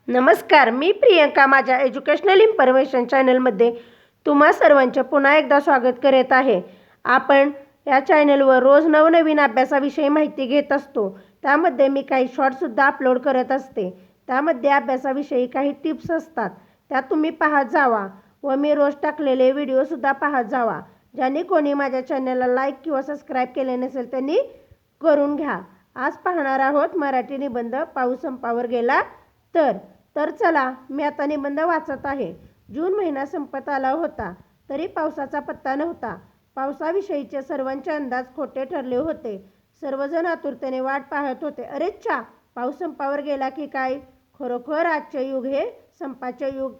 नमस्कार, मी प्रियंका माझ्या educational information चॅनलमध्ये तुम्हा सर्वांचे पुन्हा एकदा स्वागत करत आहे. आपण या चॅनलवर रोज नवनवीन अभ्यासाविषयी माहिती घेत असतो. त्यामध्ये मी काही शॉर्टसुद्धा अपलोड करत असते. त्यामध्ये अभ्यासाविषयी काही टिप्स असतात, त्या तुम्ही पाहत जावा व मी रोज टाकलेले व्हिडिओसुद्धा पाहत जावा. ज्यांनी कोणी माझ्या चॅनलला लाईक किंवा सबस्क्राईब केले नसेल त्यांनी करून घ्या. आज पाहणार आहोत मराठी निबंध पाऊस संपावर गेला तर चला, मी आता निबंध वाचत आहे. जून महिना संपत आला होता तरी पावसाचा पत्ता नव्हता. पावसाविषयीचे सर्वांचे अंदाज खोटे ठरले होते. सर्वजण आतुरतेने वाट पाहत होते. अरेच्छा, पाऊस संपावर गेला की काय? खरोखर आजचे युग हे संपाचे युग.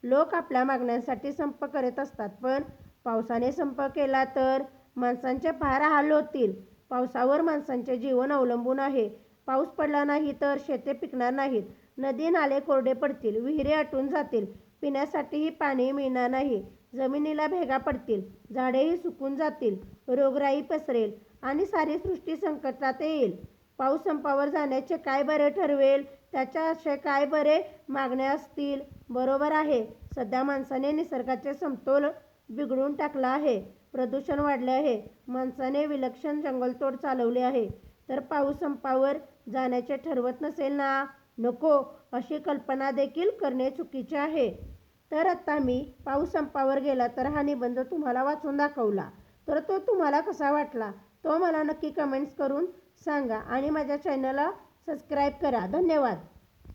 लोक आपल्या मागण्यांसाठी संप करत असतात, पण पावसाने संप केला तर माणसांचे फार हाल होतील. पावसावर माणसांचे जीवन अवलंबून आहे. पाऊस पडला नाही तर शेते पिकणार नाहीत. नदी नाले कोरडे पडतील, विहिरी आटून जातील, पिण्यासाठीही पाणी मिळणार नाही. जमिनीला भेगा पडतील, झाडेही सुकून जातील, रोगराई पसरेल आणि सारी सृष्टी संकटात येईल. पाऊस संपावर जाण्याचे काय बरे ठरवेल? त्याच्या असे काय बरे मागण्या असतील? बरोबर आहे, सध्या माणसाने निसर्गाचे समतोल बिघडून टाकला आहे. प्रदूषण वाढले आहे. माणसाने विलक्षण जंगलतोड चालवली आहे. तर पाऊस संपावर जाण्याचे ठरवत नसेल ना? नको, अशी कल्पना देखील करणे चुकीचे आहे. तर आता मी पाऊस संपावर गेला तर हा निबंध तुम्हाला वाचून दाखवला. तर तो तुम्हाला कसा वाटला तो मला नक्की कमेंट्स करून सांगा आणि माझ्या चॅनलला सबस्क्राईब करा. धन्यवाद.